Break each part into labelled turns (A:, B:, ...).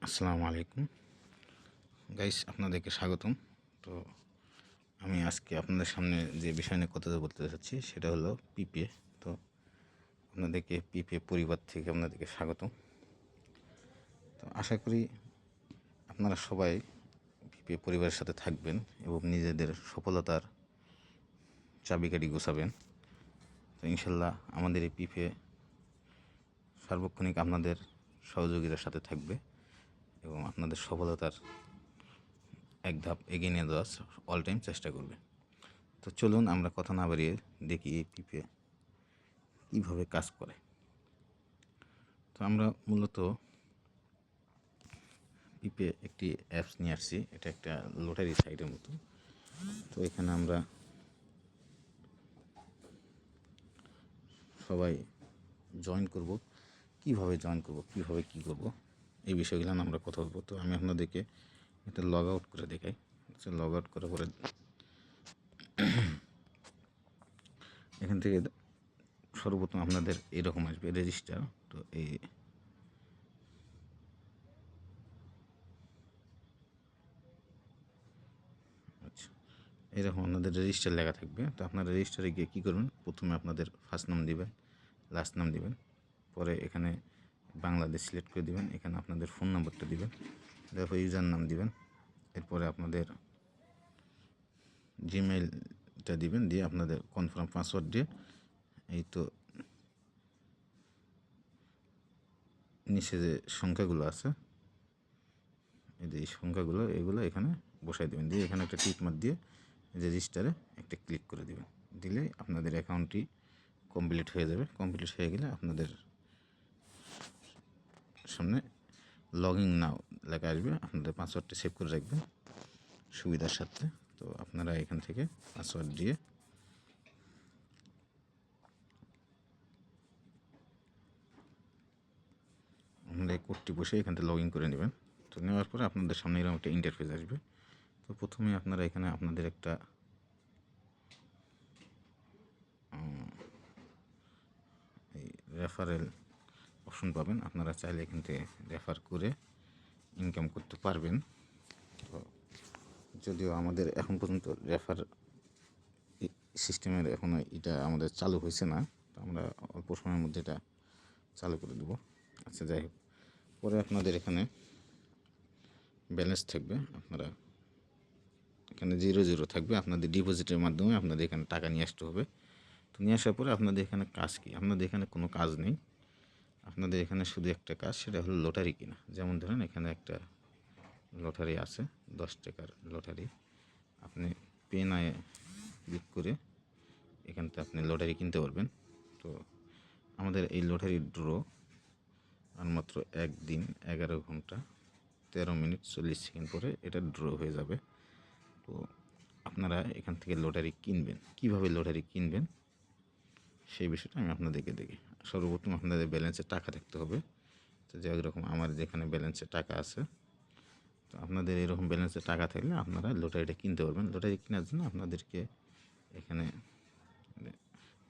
A: আসসালামু আলাইকুম গাইস, আপনাদেরকে স্বাগতম। তো আমি আজকে আপনাদের সামনে যে বিষয় নিয়ে কথা বলতে চাচ্ছি সেটা হলো পিপিএ। তো আপনাদেরকে পিপিএ পরিবার থেকে আপনাদেরকে স্বাগতম। তো আশা করি আপনারা সবাই পিপিএ পরিবারের সাথে থাকবেন এবং নিজেদের সফলতার চাবিকাঠি গোছাবেন। তো ইনশাল্লাহ আমাদের এই পিপিএ সার্বক্ষণিক আপনাদের সহযোগিতার সাথে থাকবে এবং আপনাদের সফলতার এক ধাপ এগিয়ে নিয়ে যাওয়ার অল টাইম চেষ্টা করবে। তো চলুন আমরা কথা না বাড়িয়ে দেখি এই পিপিএ কীভাবে কাজ করে। তো আমরা মূলত পিপিএ একটি অ্যাপস নিয়ে আসছি, এটা একটা লটারি সাইটের মতো। তো এখানে আমরা সবাই জয়েন করব, কীভাবে জয়েন করব, কীভাবে কী করব, এই বিষয়গুলো আমরা কথা বলবো। তো আমি আপনাদেরকে এটা লগ আউট করে দেখাই। লগ আউট করার পরে এখান থেকে সর্বপ্রথম আপনাদের এরকম আসবে রেজিস্টার। তো এই এরকম আপনাদের রেজিস্টার লেখা থাকবে। তো আপনার রেজিস্টারে গিয়ে কী করবেন, প্রথমে আপনাদের ফার্স্ট নাম দিবেন, লাস্ট নাম দিবেন, পরে এখানে বাংলাদেশ সিলেক্ট করে দিবেন, এখানে আপনাদের ফোন নাম্বারটা দিবেন, তারপর ইউজার নাম দিবেন, এরপরে আপনাদের জিমেইলটা দিবেন, দিয়ে আপনাদের কনফার্ম পাসওয়ার্ড দিয়ে এই তো নিচে যে সংখ্যাগুলো আছে, এই যে এই সংখ্যাগুলো এগুলো এখানে বসাই দেবেন, দিয়ে এখানে একটা টিক মার্ক দিয়ে রেজিস্টারে একটা ক্লিক করে দেবেন। দিলে আপনাদের অ্যাকাউন্টটি কমপ্লিট হয়ে যাবে। কমপ্লিট হয়ে গেলে আপনাদের সামনে লগইন নাও লেখা আসবে, আপনাদের পাসওয়ার্ডটা সেভ করে রাখবেন সুবিধার সাথে। তো আপনারা এখান থেকে পাসওয়ার্ড দিয়ে আপনারা এই কোডটি বসে এখান থেকে লগ ইন করে নেবেন। তো নেওয়ার পরে আপনাদের সামনে এরকম একটা ইন্টারফেস আসবে। তো প্রথমে আপনারা এখানে আপনাদের একটা এই রেফারেল অপশন পাবেন। আপনারা চাইলে এখান থেকে রেফার করে ইনকাম করতে পারবেন। তো যদিও আমাদের এখন পর্যন্ত রেফার সিস্টেমের এখনও এটা আমাদের চালু হয়েছে না, তো আমরা অল্প সময়ের মধ্যে এটা চালু করে দেবো। আচ্ছা, যাই হোক, পরে আপনাদের এখানে ব্যালেন্স থাকবে, আপনারা এখানে 0 থাকবে, আপনাদের ডিপোজিটের মাধ্যমে আপনাদের এখানে টাকা নিয়ে আসতে হবে। তো নিয়ে আসার পরে আপনাদের এখানে কাজ কি, আপনাদের এখানে কোনো কাজ নেই, আপনাদের এখানে শুধু একটা কাজ, সেটা হলো লটারি কিনা। যেমন ধরেন এখানে একটা লটারি আছে, 10 টাকার লটারি, আপনি পে নায় ক্লিক করে এখান থেকে আপনি লটারি কিনতে পারবেন। তো আমাদের এই লটারির ড্র আর মাত্র 1 দিন 11 ঘন্টা 13 মিনিট 40 সেকেন্ড পরে এটা ড্র হয়ে যাবে। তো আপনারা এখান থেকে লটারি কিনবেন, কিভাবে লটারি কিনবেন সেই বিষয়টা আমি আপনাদেরকে দেখি। সর্বপ্রথম আপনাদের ব্যালেন্সে টাকা থাকতে হবে। তো যেরকম আমার যেখানে ব্যালেন্সে টাকা আছে, তো আপনাদের এরকম ব্যালেন্সে টাকা থাকলে আপনারা লটারিটা কিনতে পারবেন। লটারি কেনার জন্য আপনাদেরকে এখানে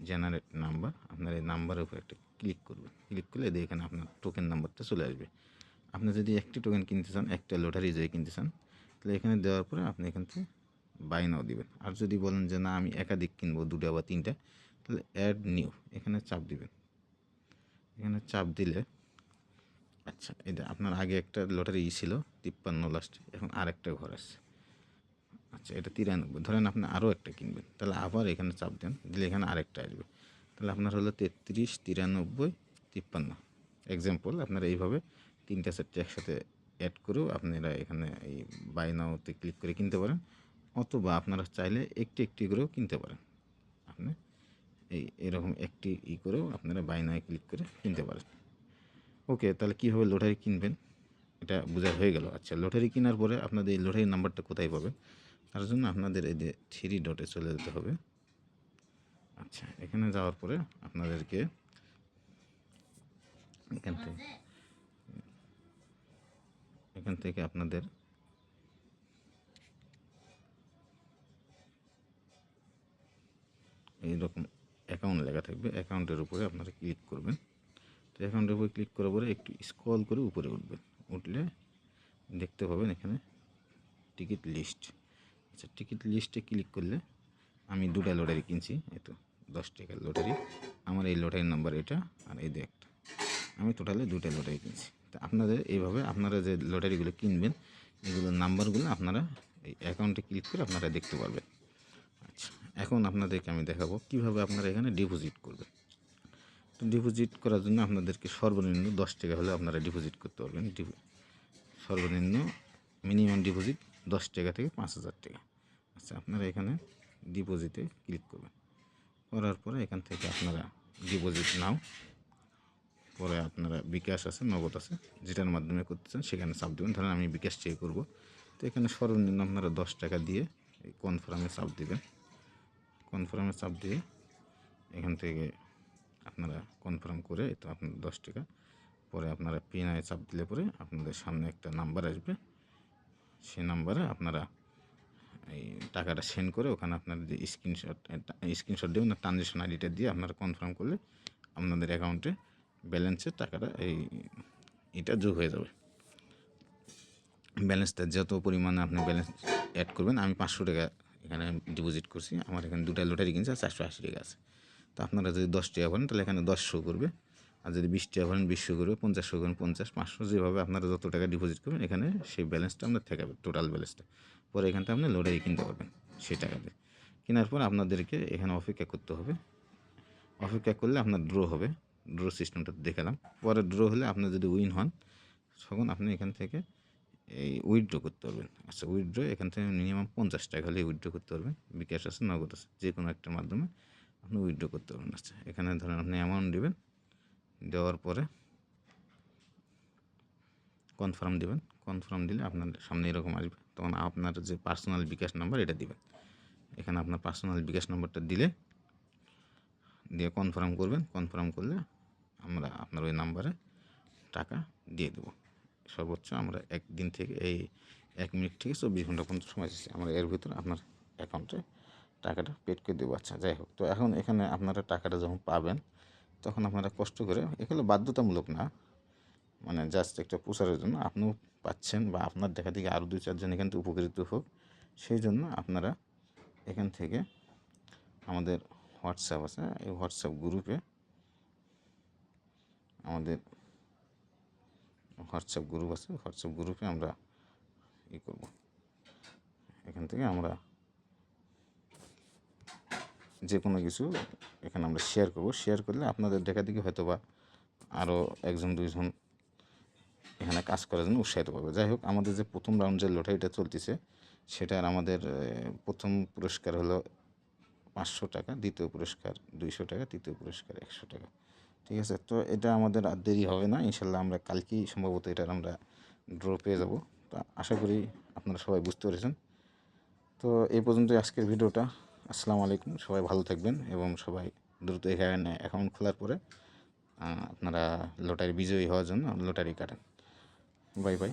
A: জেনারেট নাম্বার, আপনার এই নাম্বারের উপর একটা ক্লিক করবেন। ক্লিক করলে এখানে আপনার টোকেন নাম্বারটা চলে আসবে। আপনি যদি একটি টোকেন কিনতে চান, একটা লটারি যদি কিনতে চান, তাহলে এখানে দেওয়ার পরে আপনি এখান থেকে বাই নাও দিবেন। আর যদি বলেন যে না আমি একাধিক কিনবো, 2টা বা 3টা, তাহলে অ্যাড নিউ এখানে চাপ দিবেন। এখানে চাপ দিলে আচ্ছা, এটা আপনার আগে একটা লটারি ছিল 53 লাস্টে, এখন আরেকটা ঘর আসছে। আচ্ছা, এটা 93, ধরেন আপনি আরও একটা কিনবেন, তাহলে আবার এখানে চাপ দেন, দিলে এখানে আরেকটা আসবে। তাহলে আপনার হলো 33, 93, 53 এক্সাম্পল। আপনারা এইভাবে 3টা সেটটা একসাথে অ্যাড করেও আপনারা এখানে এই বাই নাওতে ক্লিক করে কিনতে পারেন, অথবা আপনারা চাইলে একটি একটি করেও কিনতে পারেন। আপনি এরকম একটি করেও আপনারা বাই নাও ক্লিক করে কিনতে পারেন। ওকে, তাহলে কীভাবে লটারি কিনবেন এটা বোঝা হয়ে গেল। আচ্ছা, লটারি কেনার পরে আপনাদের এই লটারির নাম্বারটা কোথায় পাবেন, তার জন্য আপনাদের এই যে 3 ডটে চলে যেতে হবে। আচ্ছা, এখানে যাওয়ার পরে আপনাদেরকে এখান থেকে আপনাদের এইরকম অ্যাকাউন্ট লেখা থাকবে, অ্যাকাউন্টের উপরে আপনারা ক্লিক করবেন। তো অ্যাকাউন্টের উপরে ক্লিক করার পরে একটু স্ক্রল করে উপরে উঠবেন, উঠলে দেখতে পাবেন এখানে টিকিট লিস্ট। আচ্ছা, টিকিট লিস্টে ক্লিক করলে আমি 2টা লটারি কিনছি, এই তো 10 টাকার লটারি। আমার এই লটারির নাম্বার এটা, আর এই যে একটা, আমি টোটালে 2টা লটারি কিনছি। তা আপনাদের এইভাবে আপনারা যে লটারিগুলো কিনবেন এগুলোর নাম্বারগুলো আপনারা এই অ্যাকাউন্টে ক্লিক করে আপনারা দেখতে পারবেন। আচ্ছা, এখন আপনাদেরকে আমি দেখাবো কীভাবে আপনারা এখানে ডিপোজিট করবেন। তো ডিপোজিট করার জন্য আপনাদেরকে সর্বনিম্ন 10 টাকা হলে আপনারা ডিপোজিট করতে পারবেন। সর্বনিম্ন মিনিমাম ডিপোজিট 10 টাকা থেকে 5,000 টাকা। আচ্ছা, আপনারা এখানে ডিপোজিটে ক্লিক করবেন। করার পরে এখান থেকে আপনারা ডিপোজিট নাও, পরে আপনারা বিকাশ আছে, নগদ আছে, যেটার মাধ্যমে করতে চান সেখানে চাপ দেবেন। ধরেন আমি বিকাশ চেয়ে করব, তো এখানে সর্বনিম্ন আপনারা 10 টাকা দিয়ে এই কনফার্মে চাপ দেবেন। কনফার্মে চাপ দিয়ে এখান থেকে আপনারা কনফার্ম করে, তো আপনার 10 টাকা পরে আপনারা পিনে চাপ দিলে পরে আপনাদের সামনে একটা নাম্বার আসবে, সেই নাম্বারে আপনারা এই টাকাটা সেন্ড করে ওখানে আপনার যে স্ক্রিনশট দেবেন না, ট্রানজ্যাকশন আইডিটা দিয়ে আপনারা কনফার্ম করলে আপনাদের অ্যাকাউন্টে ব্যালেন্সের টাকাটা এটা যোগ হয়ে যাবে। ব্যালেন্সটা যত পরিমাণে আপনি ব্যালেন্স অ্যাড করবেন, আমি 500 টাকা এখানে ডিপোজিট করছি, আমার এখানে 2টা লটারি কিনছে, 480 টাকা আছে। তো আপনারা যদি 10 টাকা ভরেন তাহলে এখানে 10 শো করবে, আর যদি 20 টাকা ভরেন 20 শো করবে, 50 শো করেন 50, 500, যেভাবে আপনারা যত টাকা ডিপোজিট করবেন এখানে সেই ব্যালেন্সটা আপনার থাকবে, টোটাল ব্যালেন্সটা। পরে এখানটা আপনি লটারি কিনতে পারবেন সেই টাকা দিয়ে। কেনার পর আপনাদেরকে এখানে অপেক্ষা করতে হবে। অপেক্ষা করলে আপনার ড্র হবে, ড্র সিস্টেমটা দেখালাম। পরে ড্র হলে আপনি যদি উইন হন তখন আপনি এখান থেকে এই উইথড্র করতে পারবেন। আচ্ছা, উইথড্র এখান থেকে মিনিমাম 50 টাকা হলে উইথড্র করতে পারবেন। বিকাশ আছে, নগদ আছে, যে কোনো একটার মাধ্যমে আপনি উইথড্র করতে পারবেন। আচ্ছা, এখানে ধরেন আপনি অ্যামাউন্ট দেবেন, দেওয়ার পরে কনফার্ম দেবেন। কনফার্ম দিলে আপনার সামনে এরকম আসবে, তখন আপনার যে পার্সোনাল বিকাশ নাম্বার এটা দিবেন। এখানে আপনার পার্সোনাল বিকাশ নাম্বারটা দিয়ে কনফার্ম করবেন। কনফার্ম করলে আমরা আপনার ওই নাম্বারে টাকা দিয়ে দেবো। সর্বোচ্চ আমরা 1 দিন থেকে 1 মিনিট থেকে 24 ঘন্টা পর্যন্ত সময় দিচ্ছি, আমরা এর ভিতরে আপনার অ্যাকাউন্টে টাকাটা পেড করে দেবো। আচ্ছা, যাই হোক, তো এখন এখানে আপনারা টাকাটা যখন পাবেন তখন আপনারা কষ্ট করে, এগুলো বাধ্যতামূলক না, মানে জাস্ট একটা প্রচারের জন্য, আপনিও পাচ্ছেন বা আপনার দেখা থেকে আরও 2-4 জন এখান থেকে উপকৃত হোক, সেই জন্য আপনারা এখান থেকে আমাদের হোয়াটসঅ্যাপ আছে, এই হোয়াটসঅ্যাপ গ্রুপে আমাদের হোয়াটসঅ্যাপ গ্রুপ আছে, হোয়াটসঅ্যাপ গ্রুপে আমরা করব, এখান থেকে আমরা যে কোনো কিছু এখানে আমরা শেয়ার করব। শেয়ার করলে আপনাদের দেখা দেখি হয়তো বা আরও 1-2 জন এখানে কাজ করার জন্য উৎসাহিত পাবে। যাই হোক, আমাদের যে প্রথম রাউন্ড যে লটারিটা চলতেছে সেটার আমাদের প্রথম পুরস্কার হলো 500 টাকা, দ্বিতীয় পুরস্কার 200 টাকা, তৃতীয় পুরস্কার 100 টাকা। ঠিক আছে, তো এটা আমাদের আর দেরি হবে না, ইনশাল্লাহ আমরা কালকেই সম্ভবত এটার আমরা ড্র পেয়ে যাব। তো আশা করি আপনারা সবাই বুঝতে পেরেছেন। তো এই পর্যন্তই আজকের ভিডিওটা। আসসালামু আলাইকুম, সবাই ভালো থাকবেন এবং সবাই দ্রুত এখানে অ্যাকাউন্ট খোলার পরে আপনারা লটারি বিজয়ী হওয়ার জন্য লটারি কাটেন। Bye bye.